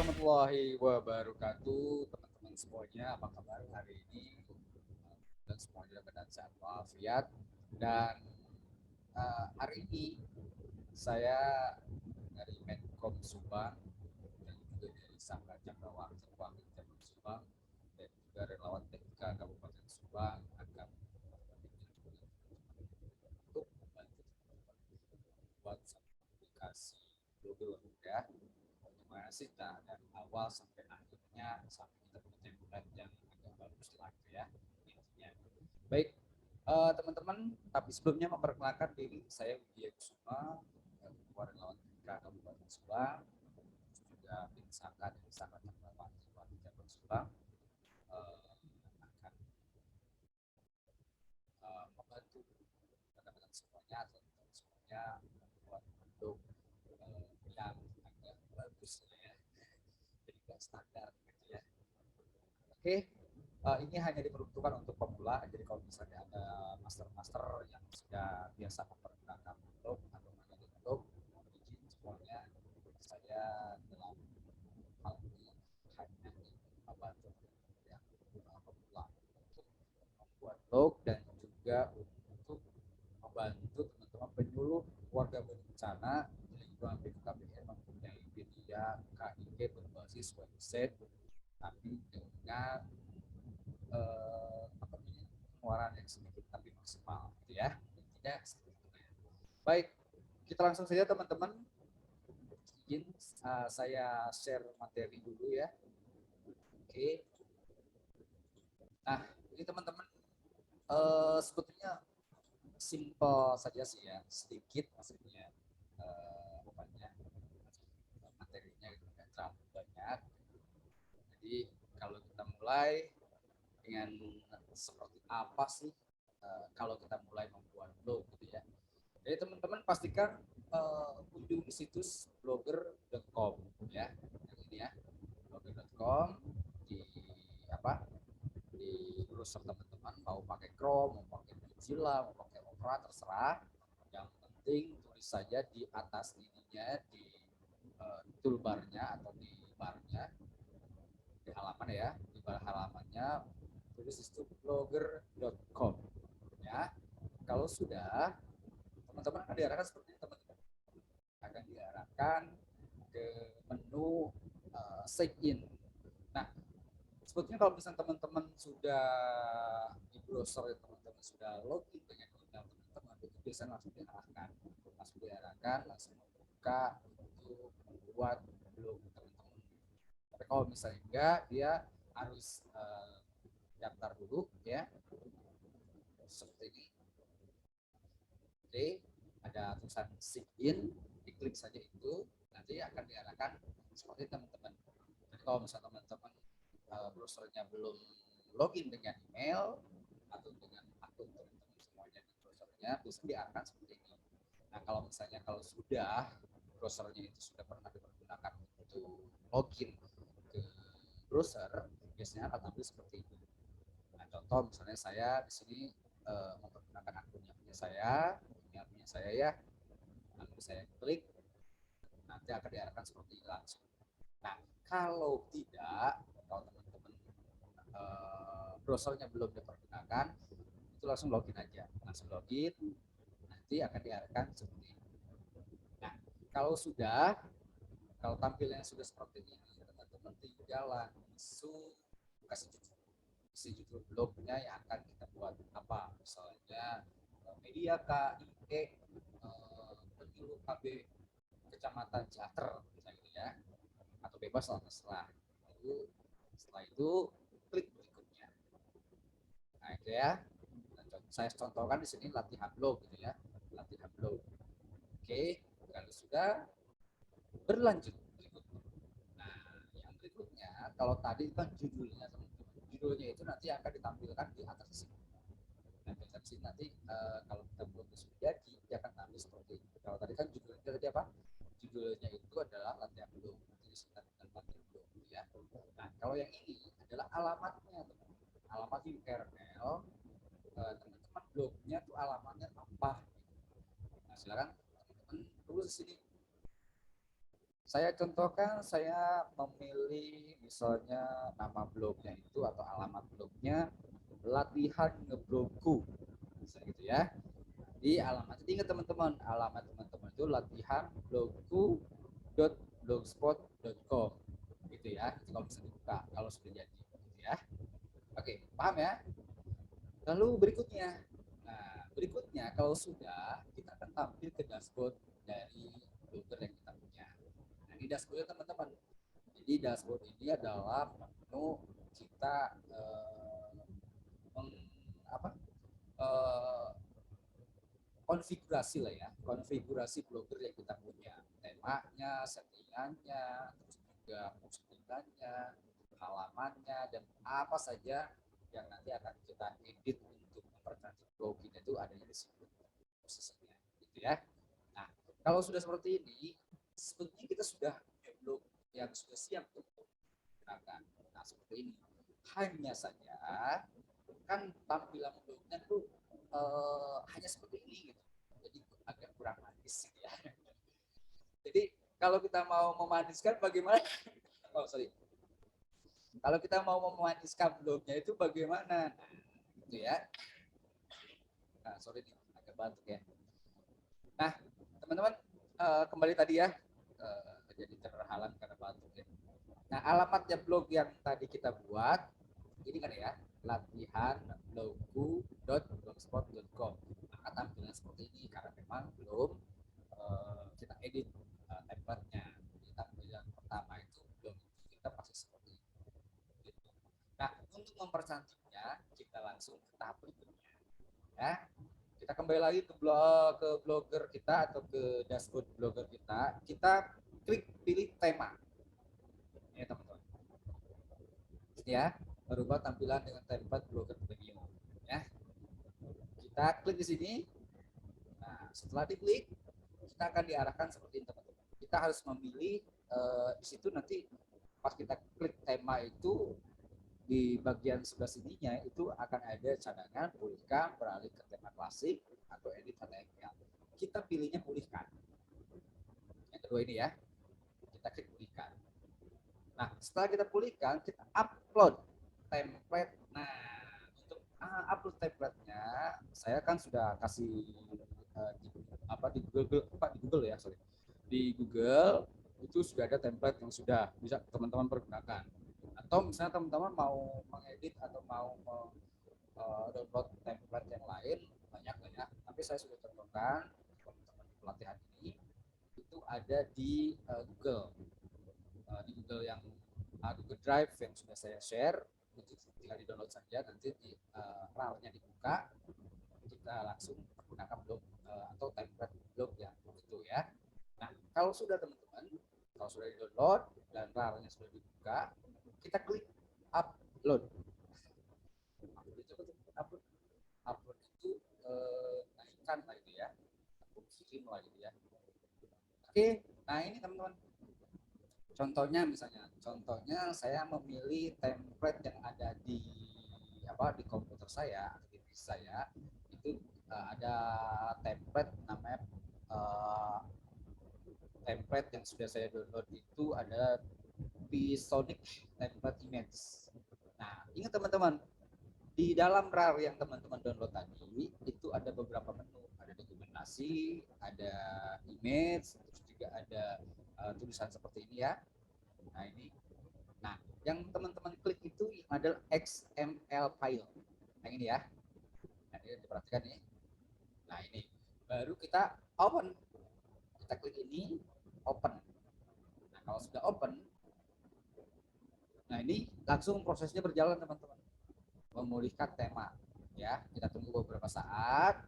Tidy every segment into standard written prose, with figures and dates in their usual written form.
warahmatullahi wabarakatuh, teman-teman semuanya. Apa kabar hari ini? Dan semuanya dalam keadaan sehat walafiat. Dan hari ini saya dari Medcom Subang dan juga dari Sangga Cakrawala Wakil Cabang Subang dan juga relawan TK Kabupaten Subang akan untuk membantu membuat satu aplikasi Google ya. Gimana sih dari awal sampai akhirnya sampai kita punya template yang agak bagus lah ya intinya. Baik, teman-teman, tapi sebelumnya memperkenalkan diri, saya Widya Kusuma, ketua relawan TK Kabupaten Subang, juga tim Saka dari Saka Cakrawala Wakil Cabang Subang, akan membantu rekan-rekan semuanya atau semuanya membuat bentuk yang agak bagus ya, jadi nggak standar gitu ya. Oke, ini hanya diperuntukkan untuk pemula. Jadi kalau misalnya ada master-master yang sudah biasa mempergunakan bentuk atau mengenai bentuk, mohon izin semuanya saya dalam hal ini hanya membantu yang pemula untuk membuat blog dan juga untuk membantu teman-teman penyuluh warga berencana di lingkungan BKKBN mempunyai media KIG berbasis website tapi dengan pengeluaran yang sedikit tapi maksimal gitu ya, intinya seperti itu. Baik, kita langsung saja teman-teman, izin saya share materi dulu ya. Oke, nah ini teman-teman sebetulnya simple saja sih ya, sedikit maksudnya pokoknya materinya itu nggak terlalu banyak. Jadi kalau kita mulai dengan seperti apa sih kalau kita mulai membuat blog gitu ya. Jadi teman-teman pastikan kunjungi situs blogger.com ya, yang ini ya, blogger.com di apa di browser teman-teman, mau pakai Chrome, mau pakai Mozilla, mau pakai Opera, terserah. Yang penting tulis saja di atas ininya di toolbarnya atau di barnya di halaman ya, di bar halamannya tulis itu blogger.com ya. Kalau sudah, teman-teman akan diarahkan seperti ini, teman-teman akan diarahkan ke menu sign in. Nah, sebetulnya kalau misalnya teman-teman sudah di browser, teman-teman sudah login dengan email teman-teman, itu biasanya langsung membuka untuk membuat blog teman-teman. Tapi kalau misalnya enggak, dia harus daftar dulu ya, seperti ini. Oke, ada tulisan sign in, diklik saja itu, nanti akan diarahkan seperti teman-teman. Jadi kalau misalnya teman-teman browsernya belum login dengan email atau dengan akun teman-teman semuanya di browsernya, bisa diarahkan seperti ini. Nah, kalau misalnya kalau sudah browsernya itu sudah pernah dipergunakan untuk login ke browser, biasanya akan tampil seperti ini. Nah, contoh misalnya saya di sini mempergunakan akunnya punya saya, punya saya ya. Lalu saya klik, nanti akan diarahkan seperti ini langsung. Nah, kalau tidak, kalau teman-teman browsernya belum dipergunakan, itu langsung login aja. Langsung login, nanti akan diarahkan seperti ini. Nah, kalau sudah, kalau tampilnya sudah seperti ini, teman-teman tinggal langsung kasih judul, isi judul blognya yang akan kita buat apa, misalnya media KIE penyuluh KB Kecamatan Ciater misalnya gitu ya, atau bebas lah terserah. Lalu setelah itu klik berikutnya. Nah itu ya. Saya contohkan di sini latihan blog gitu ya, latihan blog. Oke, kalau sudah berlanjut berikutnya. Nah, yang berikutnya kalau tadi kan judulnya teman-teman, judulnya itu nanti akan ditampilkan di atas sini. Nah, di atas sini nanti kalau kita belum sudah jadi, dia akan tampil seperti ini. Kalau tadi kan judulnya tadi apa? Judulnya itu adalah latihan blog. Nanti disebutkan dengan latihan blog ya. Nah, kalau yang ini adalah alamatnya, teman-teman. Alamat URL teman-teman blognya tuh alamatnya apa? Nah, silakan teman-teman tulis di sini. Saya contohkan, saya memilih misalnya nama blognya itu atau alamat blognya latihan ngeblogku, misalnya gitu ya. Di alamat, jadi ingat teman-teman, alamat teman-teman itu latihan blogku.blogspot.com gitu ya. Itu kalau bisa dibuka, kalau sudah jadi gitu ya. Oke, paham ya? Lalu berikutnya, nah berikutnya kalau sudah, kita akan tampil ke dashboard dari blogger yang kita punya. Nah di dashboard teman-teman, jadi dashboard ini adalah menu kita meng, apa, eh, konfigurasi lah ya, konfigurasi blogger yang kita punya, temanya, settingannya, terus juga postingannya, halamannya, dan apa saja yang nanti akan kita edit untuk mempercantik blog kita itu adanya di situ posisinya, gitu ya. Nah, kalau sudah seperti ini, sebetulnya kita sudah punya blog yang sudah siap untuk digunakan. Nah, seperti ini. Hanya saja kan tampilan blognya tuh hanya seperti ini gitu. Jadi agak kurang manis gitu ya. Jadi kalau kita mau memaniskan bagaimana? Oh sorry. Kalau kita mau memaniskan blognya itu bagaimana? Nah, gitu ya. Nah, sorry nih, agak batuk ya. Nah, teman-teman kembali tadi ya. Jadi terhalang karena batuk ya. Nah, alamatnya blog yang tadi kita buat ini kan ya, latihan blogku.blogspot.com. Maka tampilan seperti ini karena memang belum kita edit template-nya. Jadi tampilan pertama itu blog kita pasti seperti ini. Gitu. Nah, untuk mempercantiknya kita langsung ke tahap berikutnya. Ya, kita kembali lagi ke blogger kita atau ke dashboard blogger kita. Kita klik pilih tema. Ya teman-teman. Ya, merubah tampilan dengan template blogger premium. Ya, kita klik di sini. Nah, setelah diklik, kita akan diarahkan seperti ini teman-teman. Kita harus memilih di situ nanti pas kita klik tema itu di bagian sebelah sininya itu akan ada cadangan pulihkan beralih ke tema klasik atau edit HTML. Kita pilihnya pulihkan. Yang kedua ini ya, kita klik pulihkan. Nah, setelah kita pulihkan, kita upload template. Nah, untuk upload template-nya, saya kan sudah kasih di Google ya, sorry. Di Google itu sudah ada template yang sudah bisa teman-teman pergunakan. Atau misalnya teman-teman mau mengedit atau mau download template yang lain, banyak lah ya. Tapi saya sudah contohkan teman-teman pelatihan ini itu ada di Google. Di Google yang Google Drive yang sudah saya share, itu tinggal di download saja, nanti di RAR-nya dibuka, kita langsung menggunakan blog atau template blog yang itu ya. Nah, kalau sudah teman-teman, kalau sudah di download dan RAR-nya sudah dibuka, kita klik upload. Upload, upload itu naikkan lah gitu ya, atau kirim lah gitu ya. Oke, nah ini teman-teman. Contohnya saya memilih template yang ada di komputer saya, di PC saya itu ada template namanya template yang sudah saya download itu ada P-Sonic template image. Nah, ingat teman-teman, di dalam RAR yang teman-teman download tadi itu ada beberapa menu, ada dokumentasi, ada image, terus juga ada tulisan seperti ini ya. Nah ini, nah yang teman-teman klik itu adalah XML file. Yang ini ya. Nah ini diperhatikan nih. Nah ini baru kita open. Kita klik ini open. Nah kalau sudah open, nah ini langsung prosesnya berjalan teman-teman. Memulihkan tema. Ya, kita tunggu beberapa saat.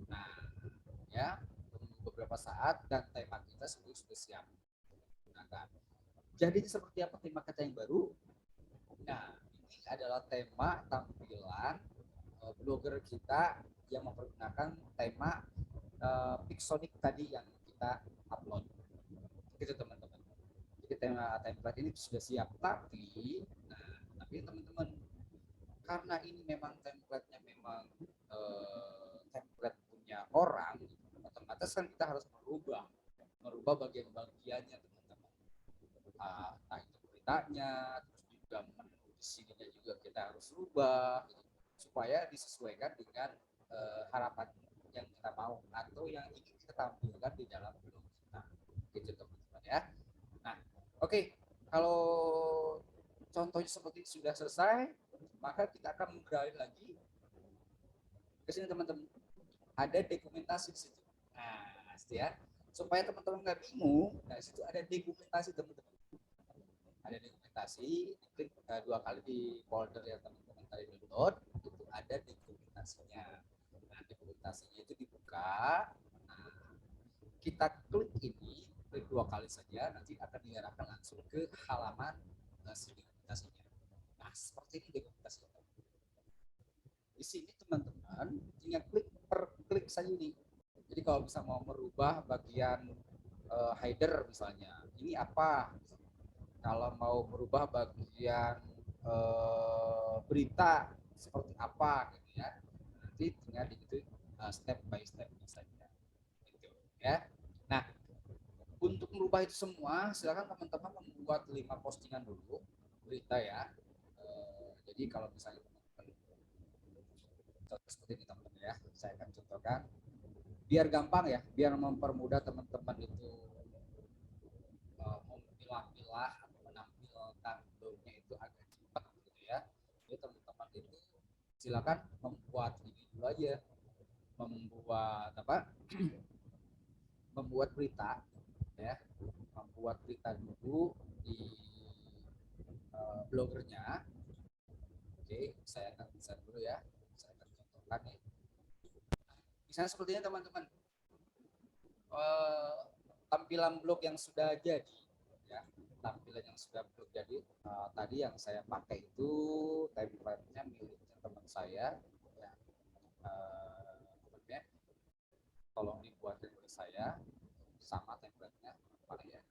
Nah, ya, tunggu beberapa saat dan tema kita sudah siap. Nah, jadi seperti apa tema kita yang baru? Nah, ini adalah tema tampilan blogger kita yang mempergunakan tema Pixonic tadi yang kita upload. Gitu teman-teman. Jadi tema template ini sudah siap, tapi teman-teman karena ini memang template-nya memang template punya orang, otomatis kan kita harus merubah bagian-bagiannya teman-teman. Nah itu beritanya, terus juga menu di sininya juga kita harus rubah gitu, supaya disesuaikan dengan harapan yang kita mau atau yang ingin kita tampilkan di dalam blog kita gitu teman-teman ya. Nah oke, kalau contohnya seperti sudah selesai, maka kita akan beralih lagi ke sini teman-teman, ada dokumentasi di situ. Nah ya, supaya teman-teman nggak bingung, nah situ ada dokumentasi teman-teman, ada dokumentasi, klik dua kali di folder yang teman-teman tadi download, itu ada dokumentasinya. Nah dokumentasinya itu dibuka, nah, kita klik ini, klik dua kali saja, nanti akan diarahkan langsung ke halaman dokumentasinya. Nah seperti ini dokumentasinya. Di sini teman-teman tinggal klik per klik saja nih. Jadi kalau bisa mau merubah bagian header misalnya, ini apa? Kalau mau merubah bagian berita seperti apa gitu ya. Nanti tinggal di step by step saja. Gitu ya. Nah, untuk merubah itu semua, silakan teman-teman membuat 5 postingan dulu berita ya. Jadi kalau misalnya seperti ini teman-teman ya, saya akan contohkan biar gampang ya, biar mempermudah teman-teman itu memilah-milah atau menampilkan blognya itu agak cepat gitu ya. Jadi teman-teman itu silakan membuat ini dulu aja, membuat apa? Membuat berita ya, membuat berita dulu di blogernya. Oke, saya akan bisa dulu ya, saya akan contohkan nih. Misalnya seperti ini teman-teman, tampilan blog yang sudah jadi ya, tampilan yang sudah blog jadi tadi yang saya pakai itu template-nya milik teman saya ya, tolong dibuatkan oleh saya sama template-nya apa ya,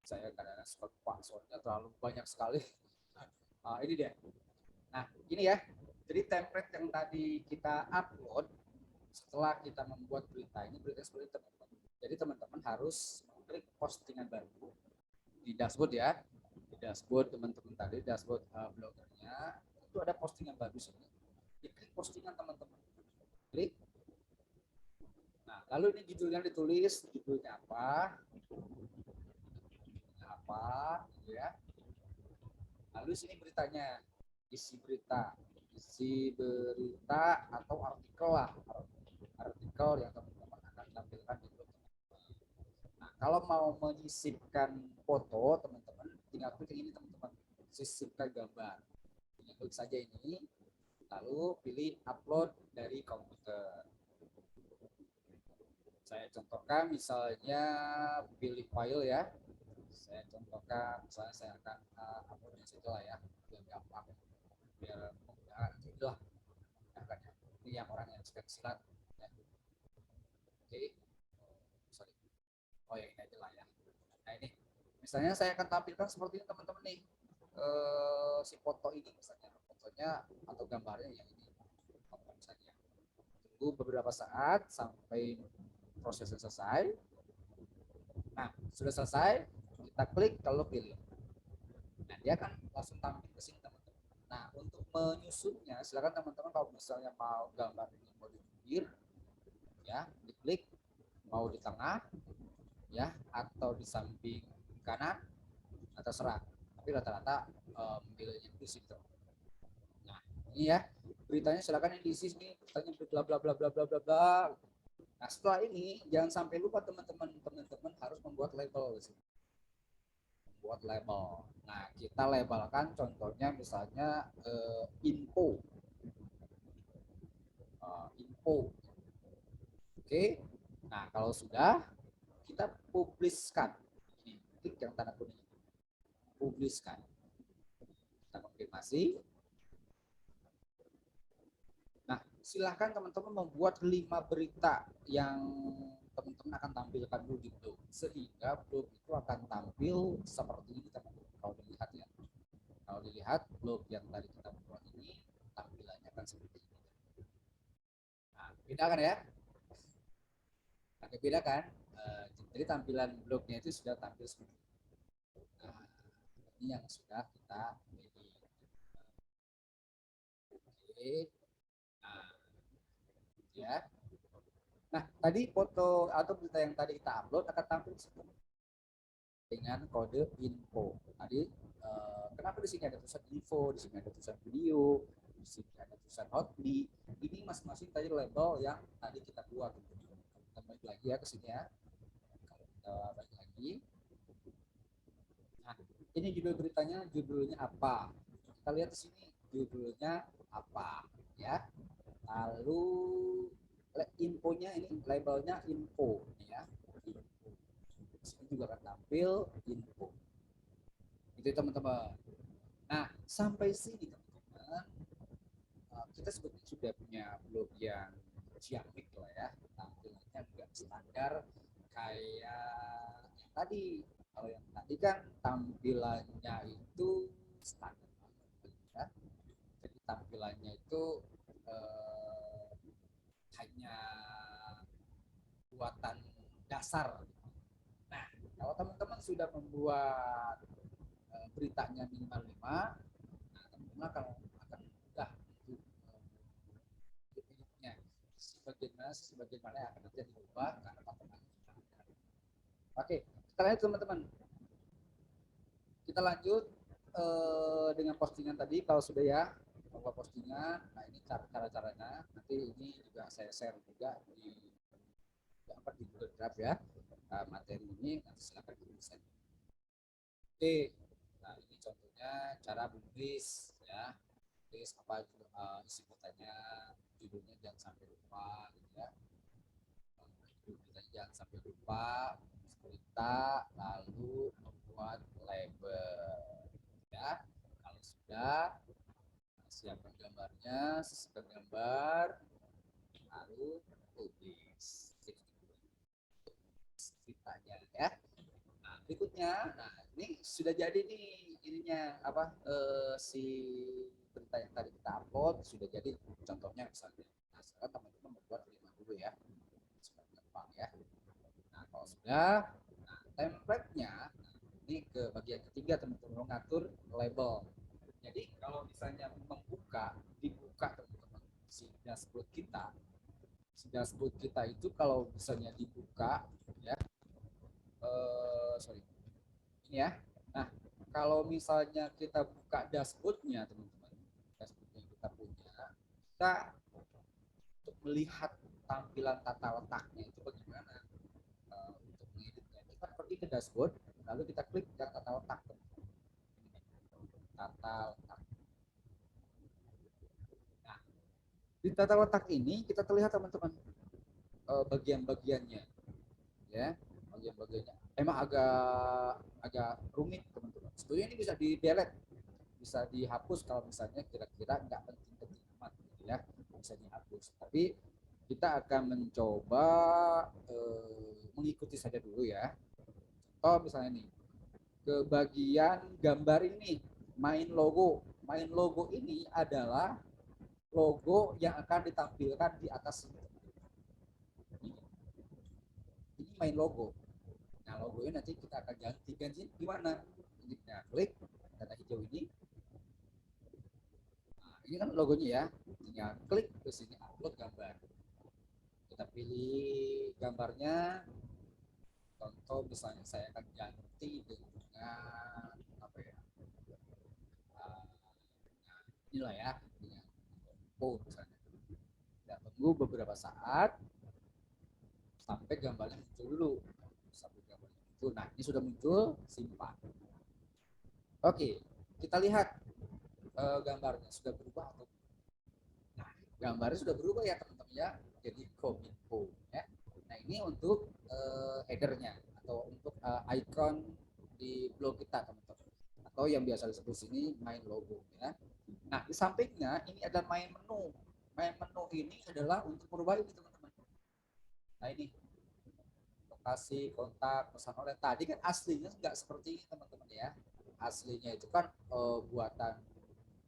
saya kadang-kadang suka lupa soalnya terlalu banyak sekali. Ini dia. Nah ini ya, jadi template yang tadi kita upload setelah kita membuat berita ini, berita seperti teman-teman. Jadi teman-teman harus klik postingan baru di dashboard ya, di dashboard teman-teman tadi, dashboard blogernya itu ada postingan baru sini. Diklik postingan teman-teman, klik. Nah lalu ini judulnya ditulis, judulnya apa, gitu ya. Lalu sini beritanya, isi berita, atau artikel lah, artikel yang teman-teman akan tampilkan di blog. Nah, kalau mau menyisipkan foto teman-teman, tinggal klik ini teman-teman, sisipkan gambar. Tinggal klik saja ini, lalu pilih upload dari komputer. Saya contohkan misalnya pilih file ya. Saya contohkan misalnya saya akan upload di situ lah ya, biar gampang, biar mudah itulah. Ini yang orang yang suka silat. Ya. Oke, sorry. Oh ya ini aja lah ya. Nah ini, misalnya saya akan tampilkan seperti ini teman-teman nih, si foto ini misalnya, fotonya atau gambarnya yang ini, saja. Tunggu beberapa saat sampai prosesnya selesai. Nah sudah selesai, kita klik kalau pilih. Nah dia akan langsung tampil ke sini teman-teman. Nah untuk menyusunnya, silakan teman-teman kalau misalnya mau gambar ini mau di pinggir, ya diklik, mau di tengah, ya atau di samping kanan, atau serah. Tapi rata-rata memilihnya di situ. Nah ini ya beritanya, silakan yang diisi ini beritanya bla bla bla bla bla bla bla. Nah setelah ini jangan sampai lupa teman-teman harus membuat label di sini. Buat label. Nah, kita labelkan contohnya misalnya info. Info. Oke. Nah, kalau sudah kita publiskan. Ini klik yang tanda kuning. Publiskan. Kita konfirmasi. Nah, silahkan teman-teman membuat 5 berita yang teman-teman akan tampilkan dulu di blog, sehingga blog itu akan tampil seperti ini teman-teman. Kalau dilihat ya, kalau dilihat blog yang tadi kita buat ini tampilannya akan seperti ini. Nah, beda kan ya? Agak beda kan? Jadi tampilan blognya itu sudah tampil seperti ini. ini yang sudah kita edit. Oke, nah, ya. Nah, tadi foto atau berita yang tadi kita upload akan tampil dengan kode info. Tadi kenapa di sini ada tulisan info, di sini ada tulisan video, di sini ada tulisan hotly. Ini masing-masing tadi label yang tadi kita buat. Kita balik lagi ya ke sini ya. Kalau kita balik lagi, nah ini judul beritanya, judulnya apa? Kita lihat di sini judulnya apa, ya. Lalu infonya ini labelnya info, ya. Info. Di sini juga akan tampil info. Itu teman-teman. Nah, sampai sini teman-teman, kita sebetulnya sudah punya blog yang ciamik lah ya. Tampilannya nggak standar kayak yang tadi. Kalau yang tadi kan tampilannya itu standar banget ya. Jadi tampilannya itu hanya buatan dasar. Nah, kalau teman-teman sudah membuat beritanya minimal 5, nah teman-teman akan mudah untuk editnya sebagaimana yang akan nanti diubah karena patokan kita. Oke, kita lihat teman-teman. Kita lanjut dengan postingan tadi. Kalau sudah ya, membuat postingan. Nah ini cara-caranya. Nanti ini juga saya share juga di Google Drive ya. Materi ini nanti silakan ditulis. Oke, nah ini contohnya cara menulis ya. Tulis apa isi beritanya, judulnya jangan sampai lupa gitu ya. Judulnya jangan sampai lupa, berita, lalu membuat label ya. Kalau sudah siapkan gambarnya, sisipkan gambar, lalu tulis ceritanya ya. Nah, berikutnya, nah ini sudah jadi nih ininya apa si berita yang tadi kita upload sudah jadi contohnya misalnya. Nah, sekarang teman-teman membuat 5 dulu ya. Supaya gampang ya. Nah, kalau sudah, nah, template-nya ini ke bagian ketiga teman-teman mengatur label. Jadi kalau misalnya dibuka teman-teman si dashboard kita. Si dashboard kita itu kalau misalnya dibuka ya sorry ini ya. Nah, kalau misalnya kita buka dashboardnya teman-teman, dashboard yang kita punya, kita untuk melihat tampilan tata letaknya itu bagaimana untuk mengeditnya. Kita pergi ke dashboard, lalu kita klik ke tata letak. Tata letak. Nah, di tata letak ini kita terlihat teman-teman bagian-bagiannya, ya, bagian-bagiannya. Emang agak rumit teman-teman. Sebetulnya ini bisa di delete, bisa dihapus kalau misalnya kira-kira nggak penting-penting amat gitu ya, bisa dihapus. Tapi kita akan mencoba mengikuti saja dulu ya. Contoh misalnya nih ke bagian gambar ini, main logo. Main logo ini adalah logo yang akan ditampilkan di atas ini. Ini main logo. Nah, logonya nanti kita akan ganti gimana? Nah, klik tanda hijau ini. Nah, ini kan logonya ya. Tinggal klik ke sini upload gambar. Kita pilih gambarnya. Contoh misalnya saya akan ganti dengan apa ya? Nah, inilah ya, dengan oh misalnya. Kita tunggu beberapa saat sampai gambarnya muncul dulu. Sampai gambarnya muncul. Nah, ini sudah muncul, simpan. Oke, kita lihat gambarnya sudah berubah atau nah gambarnya sudah berubah ya teman-teman ya, jadi kominfo ya. Nah ini untuk headernya atau untuk icon di blog kita teman-teman, atau yang biasa disebut sini main logo ya. Nah di sampingnya ini ada main menu. Main menu ini adalah untuk merubah ini teman-teman. Nah ini lokasi, kontak, pesan oleh. Tadi kan aslinya nggak seperti ini teman-teman ya. Aslinya itu kan buatan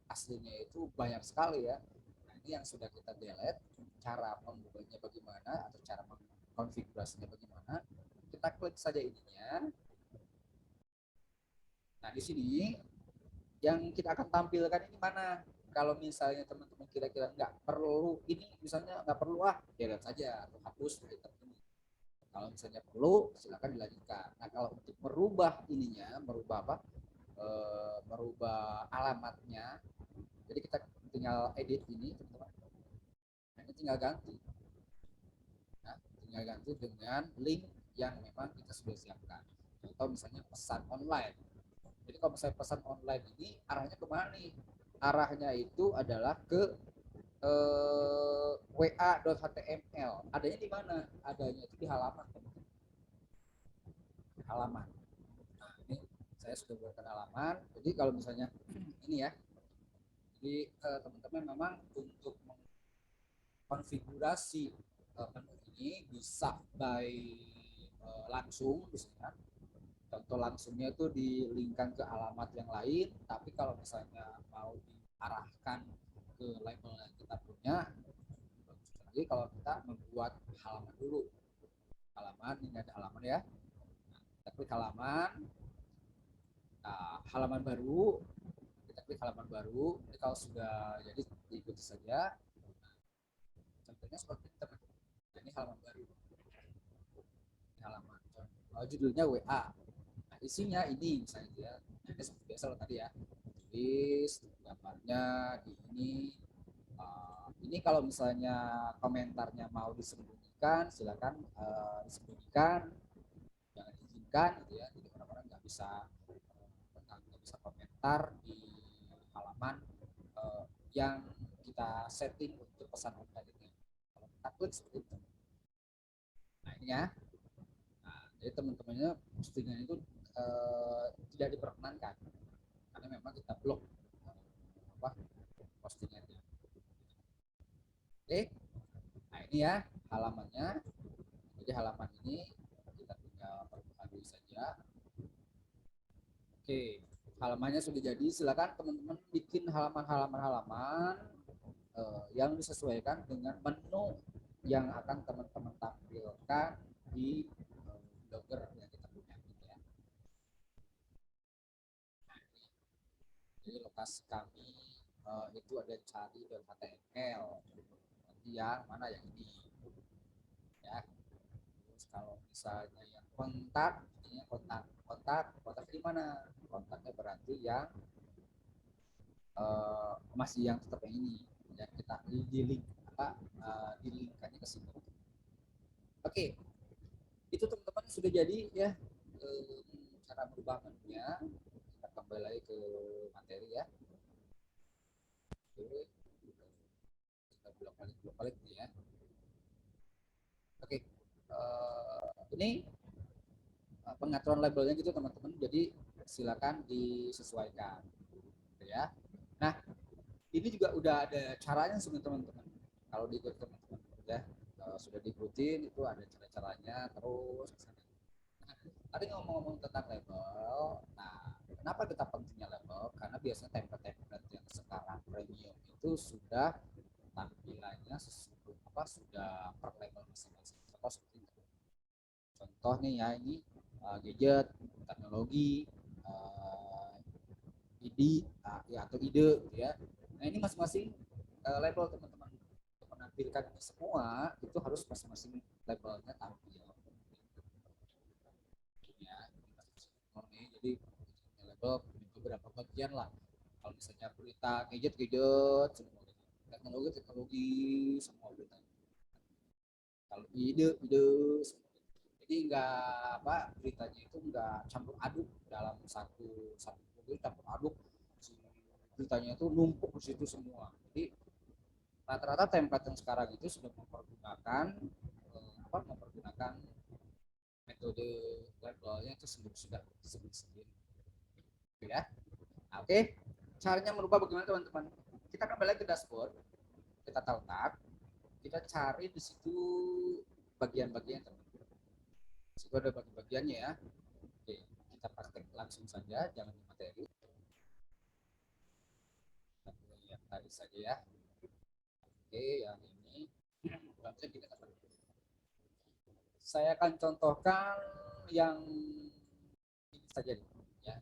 aslinya itu banyak sekali ya. Nah, ini yang sudah kita delete, cara membuatnya bagaimana atau cara mengkonfigurasinya bagaimana. Kita klik saja ininya. Nah, di sini yang kita akan tampilkan ini mana? Kalau misalnya teman-teman kira-kira nggak perlu ini, misalnya nggak perlu ya lihat saja atau hapus dari ini. Kalau misalnya perlu, silakan dilanjutkan. Nah, kalau untuk merubah ininya, merubah apa? Merubah alamatnya. Jadi kita tinggal edit ini, teman-teman. Nah, ini tinggal ganti. Nah, tinggal ganti dengan link yang memang kita sudah siapkan. Contoh misalnya pesan online. Jadi kalau misalnya pesan online ini arahnya kemana nih? Arahnya itu adalah ke wa.html. Adanya di mana? Adanya itu di halaman. Halaman. Nah, ini saya sudah buatkan halaman. Jadi kalau misalnya ini ya, jadi teman-teman memang untuk mengkonfigurasi menu ini bisa by langsung misalnya. Contoh langsungnya itu dilingkan ke alamat yang lain, tapi kalau misalnya mau diarahkan ke label yang kita punya, lagi kalau kita membuat halaman dulu. Halaman, ini ada halaman ya. Nah, kita klik halaman. Nah, halaman baru, kita klik halaman baru. Jadi kalau sudah jadi diikuti saja. Contohnya seperti ini teman. Ini halaman baru. Ini halaman. Judulnya WA. Nah, isinya ini misalnya ya. Ini seperti biasa loh tadi ya. Tulis gambarnya di ini. Ini kalau misalnya komentarnya mau disembunyikan, silakan disembunyikan, jangan diizinkan gitu ya. Jadi orang-orang nggak bisa komentar di halaman yang kita setting untuk pesan online ini. Kalau kita klik seperti itu. Nah ini ya. Nah, jadi teman-temannya postingan itu tidak diperkenankan karena memang kita blok postingannya. Oke. Nah ini ya halamannya. Jadi halaman ini kita tinggal perbarui saja. Oke, halamannya sudah jadi. Silakan teman-teman bikin halaman yang disesuaikan dengan menu yang akan teman-teman tampilkan di blogger yang kita punya. Ya. Nah, jadi lokasi kami itu ada cari.html. Nanti yang mana yang ini? Ya. Terus kalau misalnya yang kontak, ini kontak di mana? Kontaknya berarti yang masih yang tetap yang ini. Ya, kita di link dilinkkannya ke sini. Oke, itu teman-teman sudah jadi ya cara merubah menunya. Kita kembali lagi ke materi ya. Oke, kita bolak-balik ya. Oke, ini pengaturan labelnya gitu teman-teman. Jadi silakan disesuaikan, gitu ya. Nah, ini juga udah ada caranya sebenarnya teman-teman. Kalau diikuti teman-teman ya sudah diikutin itu ada cara-caranya terus. Nah, tadi ngomong-ngomong tentang label. Nah, kenapa kita pentingnya label? Karena biasanya template-template yang sekarang premium itu sudah tampilannya sudah per label masing-masing. Contoh seperti itu. Contoh nih ya ini gadget, teknologi, ide ya atau ide gitu ya. Nah ini masing-masing label teman-teman untuk menampilkan ini semua itu harus masing-masing labelnya tampil. Ya, jadi label beberapa bagian lah. Kalau misalnya berita gadget semua, teknologi semua berita. Kalau ide semua. Jadi enggak beritanya itu enggak campur aduk dalam satu campur aduk, beritanya itu numpuk di situ semua. Jadi rata-rata template yang sekarang itu sudah mempergunakan metode labelnya itu sudah disebut sendiri. Ya. Nah, oke. Caranya merubah bagaimana teman-teman? Kita kembali ke dashboard, kita tab, kita cari di situ bagian-bagian teman-teman. Di situ ada bagian-bagiannya ya. Oke, kita praktek langsung saja, jangan di materi. Kita lihat tadi saja ya. Oke, yang ini saya akan contohkan yang ini saja ya.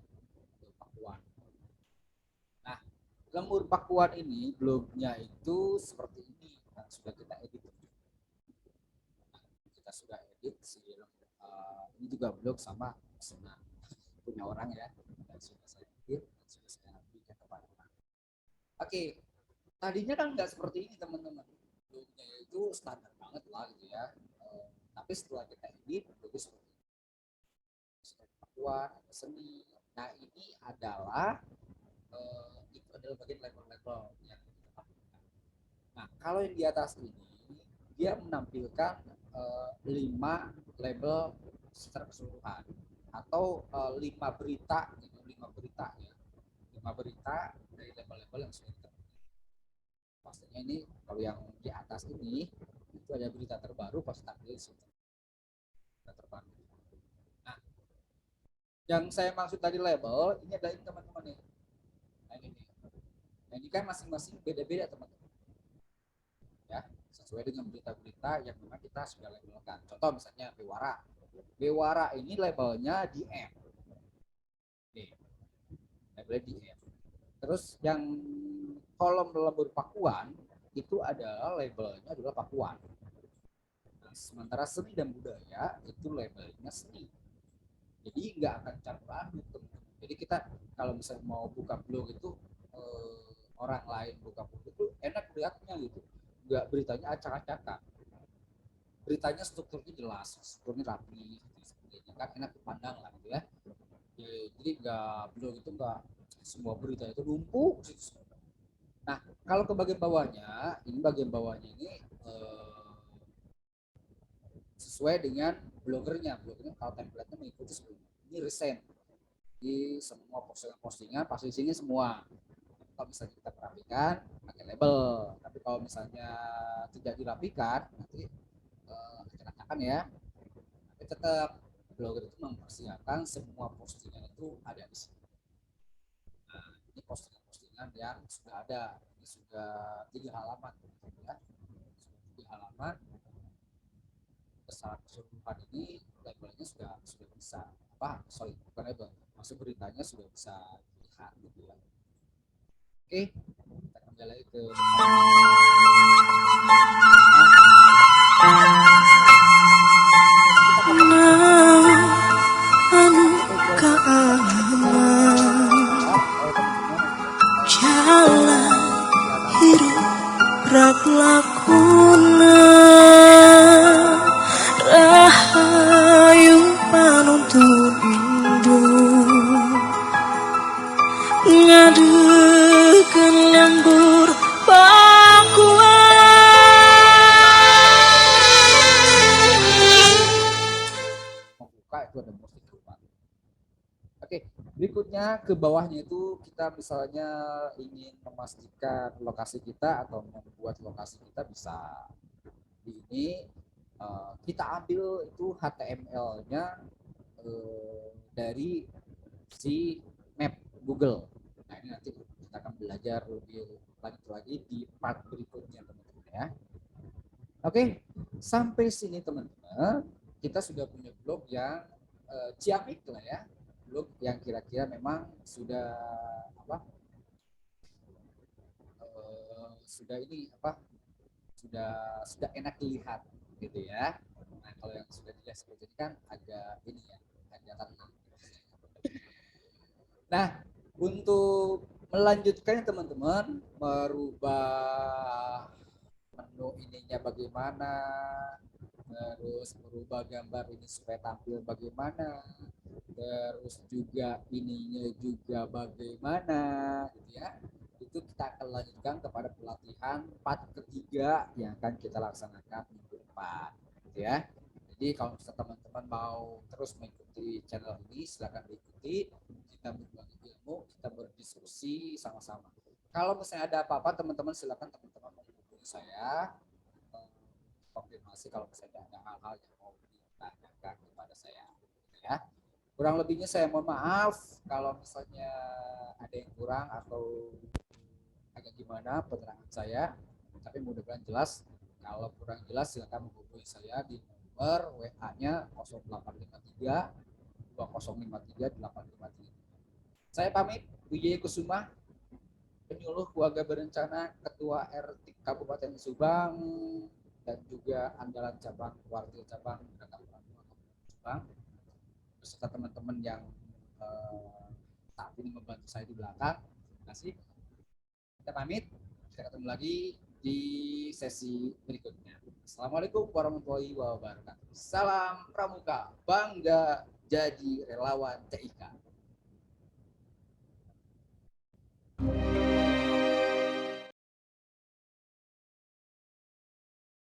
Pakuan. Nah, lembur Pakuan ini blognya itu seperti ini. Nah, sudah kita edit. Kita sudah edit ini juga blog sama senang punya orang ya, dan sudah saya edit dan sudah saya berikan kepada orang. Oke, tadinya kan nggak seperti ini teman-teman, blognya itu standar banget lah gitu ya. Tapi setelah kita edit blognya seperti ini. Pakuan, ada seni. Nah ini adalah itu adalah bagian level-level yang kita lakukan. Nah kalau yang di atas ini dia menampilkan 5 label secara keseluruhan atau 5 berita, gitu, 5 berita ya, 5 berita dari level-level yang sudah kita. Pastinya ini kalau yang di atas ini itu ada berita terbaru, pasti tampil berita terbaru. Nah, yang saya maksud tadi label ini adalah ini teman-teman nih. Nah ini nih. Nah ini kan masing-masing beda-beda teman-teman. Ya, sesuai dengan berita-berita yang memang kita sudah labelkan. Contoh misalnya Bewara. Bewara ini labelnya di M. Nih, labelnya di M. Terus yang kolom lembur Pakuan itu adalah labelnya adalah Pakuan. Nah, sementara seni dan budaya itu labelnya seni. Jadi nggak akan campur aduk teman-teman. Jadi kita kalau misalnya mau buka blog itu orang lain buka blog itu enak lihatnya gitu. Nggak beritanya acak-acakan. Beritanya strukturnya jelas, strukturnya rapi, gitu, kan enak dipandang lah gitu ya. Jadi nggak blog itu nggak semua berita itu numpuk. Nah kalau ke bagian bawahnya, ini bagian bawahnya ini sesuai dengan blogernya. Blogernya kalau template-nya mengikuti sebelumnya. Ini recent di semua postingan pasti di sini semua. Kalau misalnya kita perapikan pakai label, tapi kalau misalnya tidak dirapikan nanti acak-acakan ya. Tapi tetap blogger itu mempersiapkan semua postingan itu ada di sini. Nah, ini postingan-postingan yang sudah ada. Ini sudah 3 halaman ya. Sudah 3 halaman secara keseluruhan ini labelnya sudah bisa bukan label, maksud beritanya sudah bisa dilihat gitu ya. Oke, kita kembali lagi ke jalan hidup rak lakuna rahayu panuntun indu ngadekeun lembur Pakuan. membuka itu ada musik keluar. Oke, berikutnya ke bawahnya itu kita misalnya ingin memastikan lokasi kita atau membuat lokasi kita bisa di ini kita ambil itu HTML-nya dari si map Google. Nah ini nanti kita akan belajar lebih lanjut lagi di part berikutnya teman-teman ya. Oke, sampai sini teman-teman kita sudah punya blog yang ciamik lah ya, blog yang kira-kira memang sudah sudah ini sudah enak dilihat gitu ya. Nah kalau yang sudah dilihat seperti ini kan agak ini ya, agak tenang. Nah untuk melanjutkannya teman-teman, merubah menu ininya bagaimana, terus merubah gambar ini supaya tampil bagaimana, terus juga ininya juga bagaimana gitu ya. Itu kita akan lanjutkan kepada pelatihan part ketiga yang akan kita laksanakan minggu depan gitu ya. Jadi kalau teman-teman mau terus mengikuti channel ini silakan diikuti, kita berbagi ilmu, kita berdiskusi sama-sama. Kalau misalnya ada apa-apa teman-teman silakan teman-teman menghubungi saya, konfirmasi kalau misalnya ada hal-hal yang mau ditanyakan kepada saya ya. Kurang lebihnya saya mohon maaf kalau misalnya ada yang kurang atau agak gimana penerangan saya, tapi mudah-mudahan jelas. Kalau kurang jelas silakan menghubungi saya di nomor WA-nya 0853 2053 853. Saya pamit, Wijaya Kusuma, penyuluh keluarga berencana, Ketua RT Kabupaten Subang, dan juga andalan cabang wakil cabang Kabupaten Subang, beserta teman-teman yang saat ini membantu saya di belakang. Terima kasih. Kita pamit, kita ketemu lagi di sesi berikutnya. Assalamualaikum warahmatullahi wabarakatuh. Salam Pramuka, bangga jadi relawan TIK.